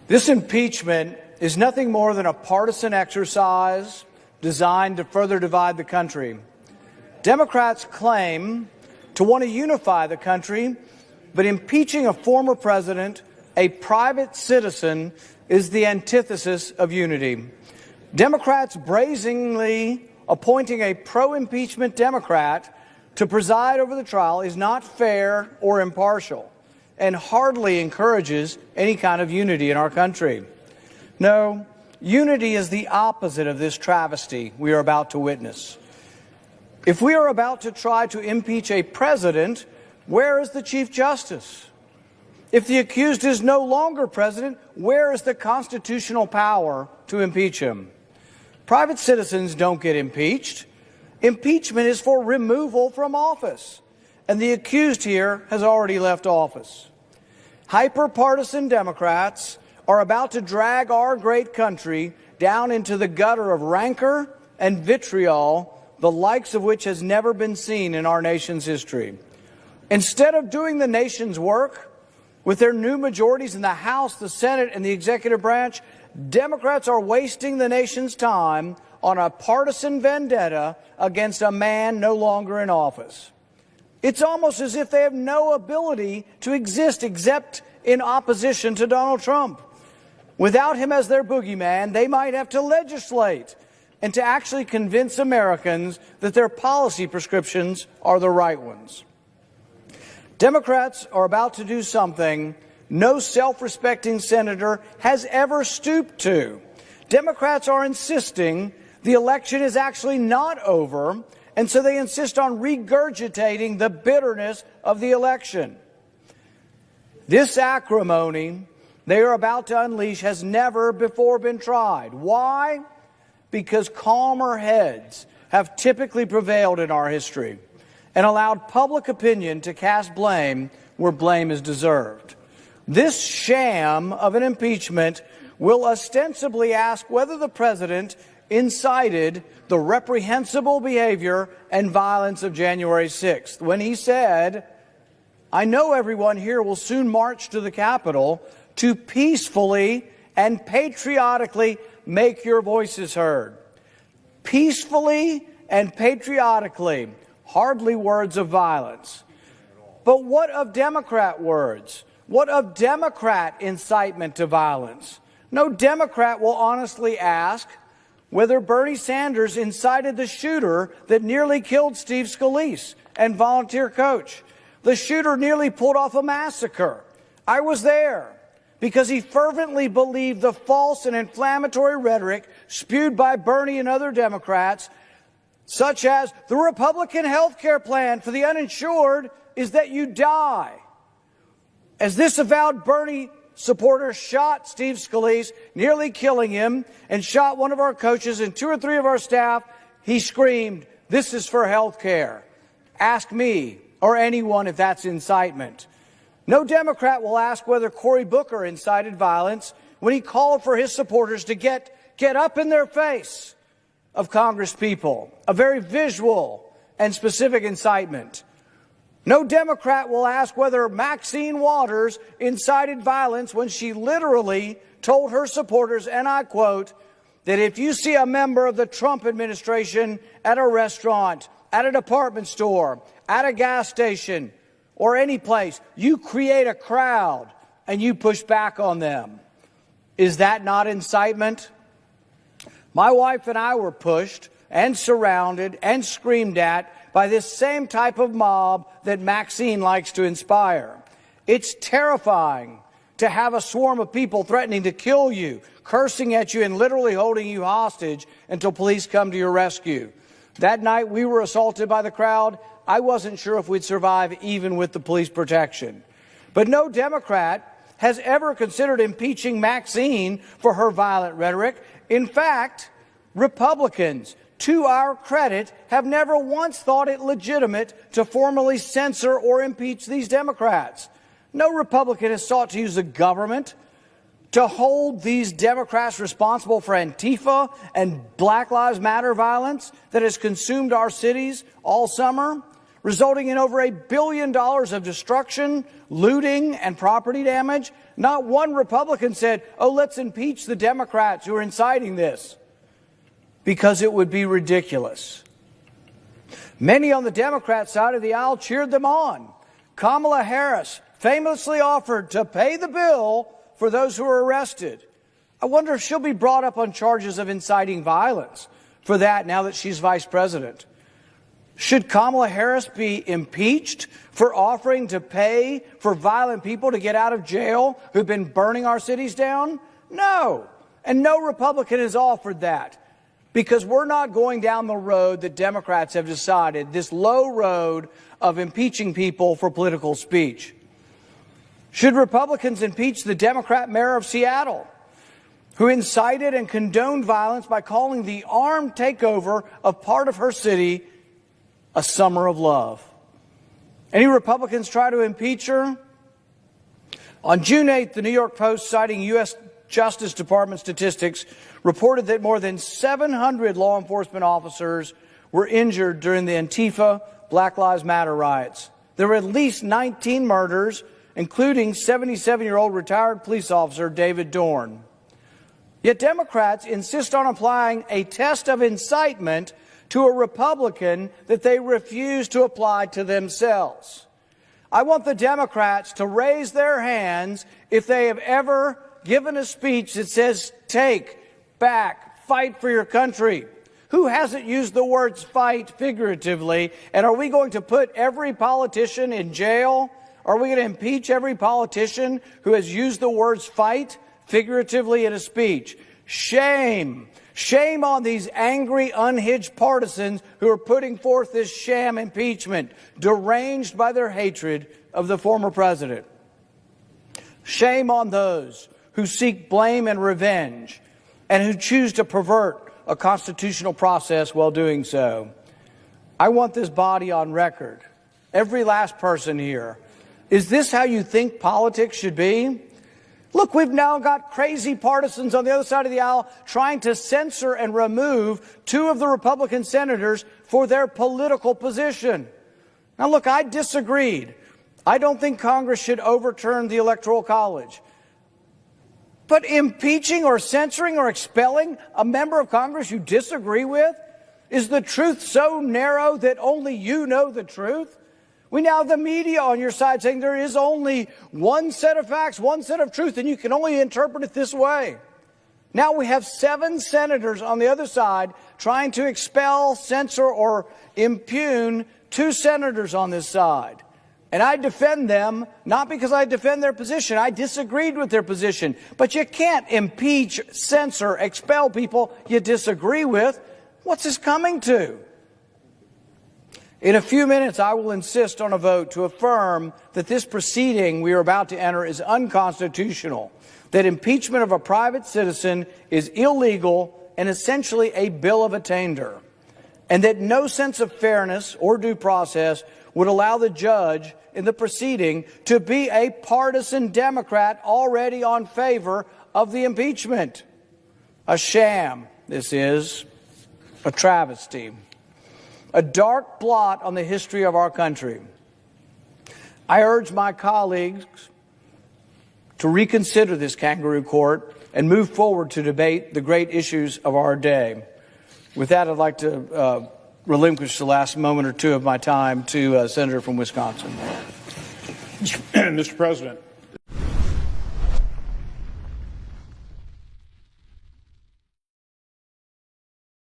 This impeachment is nothing more than a partisan exercise designed to further divide the country. Democrats claim to want to unify the country, but impeaching a former president, a private citizen, is the antithesis of unity. Democrats brazenly appointing a pro-impeachment Democrat to preside over the trial is not fair or impartial, and hardly encourages any kind of unity in our country. No, unity is the opposite of this travesty we are about to witness. If we are about to try to impeach a president, where is the Chief Justice? If the accused is no longer president, where is the constitutional power to impeach him? Private citizens don't get impeached. Impeachment is for removal from office, and the accused here has already left office. Hyper-partisan Democrats are about to drag our great country down into the gutter of rancor and vitriol, the likes of which has never been seen in our nation's history. Instead of doing the nation's work with their new majorities in the House, the Senate, and the executive branch, Democrats are wasting the nation's time on a partisan vendetta against a man no longer in office. It's almost as if they have no ability to exist except in opposition to Donald Trump. Without him as their boogeyman, they might have to legislate and to actually convince Americans that their policy prescriptions are the right ones. Democrats are about to do something no self-respecting senator has ever stooped to. Democrats are insisting the election is actually not over, and so they insist on regurgitating the bitterness of the election. This acrimony they are about to unleash has never before been tried. Why? Because calmer heads have typically prevailed in our history and allowed public opinion to cast blame where blame is deserved. This sham of an impeachment will ostensibly ask whether the president incited the reprehensible behavior and violence of January 6th, when he said, "I know everyone here will soon march to the Capitol to peacefully and patriotically make your voices heard." Peacefully and patriotically, hardly words of violence. But what of Democrat words? What of Democrat incitement to violence? No Democrat will honestly ask whether Bernie Sanders incited the shooter that nearly killed Steve Scalise and volunteer coach. The shooter nearly pulled off a massacre. I was there because he fervently believed the false and inflammatory rhetoric spewed by Bernie and other Democrats, such as the Republican health care plan for the uninsured is that you die. As this avowed Bernie supporter shot Steve Scalise, nearly killing him, and shot one of our coaches and 2 or 3 of our staff, he screamed, "This is for health care. Ask me or anyone if that's incitement." No Democrat will ask whether Cory Booker incited violence when he called for his supporters to get up in their face of Congress people, a very visual and specific incitement. No Democrat will ask whether Maxine Waters incited violence when she literally told her supporters, and I quote, that if you see a member of the Trump administration at a restaurant, at a department store, at a gas station, or any place, you create a crowd and you push back on them. Is that not incitement? My wife and I were pushed and surrounded and screamed at by this same type of mob that Maxine likes to inspire. It's terrifying to have a swarm of people threatening to kill you, cursing at you, and literally holding you hostage until police come to your rescue. That night we were assaulted by the crowd. I wasn't sure if we'd survive even with the police protection. But no Democrat has ever considered impeaching Maxine for her violent rhetoric. In fact, Republicans, to our credit, have never once thought it legitimate to formally censor or impeach these Democrats. No Republican has sought to use the government to hold these Democrats responsible for Antifa and Black Lives Matter violence that has consumed our cities all summer, resulting in over $1 billion of destruction, looting, and property damage. Not one Republican said, oh, let's impeach the Democrats who are inciting this, because it would be ridiculous. Many on the Democrat side of the aisle cheered them on. Kamala Harris famously offered to pay the bill for those who are arrested. I wonder if she'll be brought up on charges of inciting violence for that now that she's vice president. Should Kamala Harris be impeached for offering to pay for violent people to get out of jail who've been burning our cities down? No. And no Republican has offered that, because we're not going down the road that Democrats have decided, this low road of impeaching people for political speech. Should Republicans impeach the Democrat mayor of Seattle, who incited and condoned violence by calling the armed takeover of part of her city a summer of love? Any Republicans try to impeach her? On June 8th, the New York Post, citing U.S. Justice Department statistics, reported that more than 700 law enforcement officers were injured during the Antifa Black Lives Matter riots. There were at least 19 murders, including 77-year-old retired police officer David Dorn. Yet Democrats insist on applying a test of incitement to a Republican that they refuse to apply to themselves. I want the Democrats to raise their hands if they have ever given a speech that says, take, back, fight for your country. Who hasn't used the words fight figuratively? And are we going to put every politician in jail? Are we going to impeach every politician who has used the words fight figuratively in a speech? Shame. Shame on these angry, unhinged partisans who are putting forth this sham impeachment, deranged by their hatred of the former president. Shame on those who seek blame and revenge and who choose to pervert a constitutional process while doing so. I want this body on record, every last person here. Is this how you think politics should be? Look, we've now got crazy partisans on the other side of the aisle trying to censor and remove two of the Republican senators for their political position. Now, look, I disagreed. I don't think Congress should overturn the Electoral College. But impeaching or censoring or expelling a member of Congress you disagree with? Is the truth so narrow that only you know the truth? We now have the media on your side saying there is only one set of facts, one set of truth, and you can only interpret it this way. Now we have 7 senators on the other side trying to expel, censor, or impugn 2 senators on this side. And I defend them, not because I defend their position. I disagreed with their position. But you can't impeach, censor, expel people you disagree with. What's this coming to? In a few minutes, I will insist on a vote to affirm that this proceeding we are about to enter is unconstitutional, that impeachment of a private citizen is illegal and essentially a bill of attainder, and that no sense of fairness or due process would allow the judge in the proceeding to be a partisan Democrat already on favor of the impeachment. A sham, this is, a travesty. A dark blot on the history of our country. I urge my colleagues to reconsider this kangaroo court and move forward to debate the great issues of our day. With that, I'd like to relinquish the last moment or two of my time to a senator from Wisconsin. Mr. President,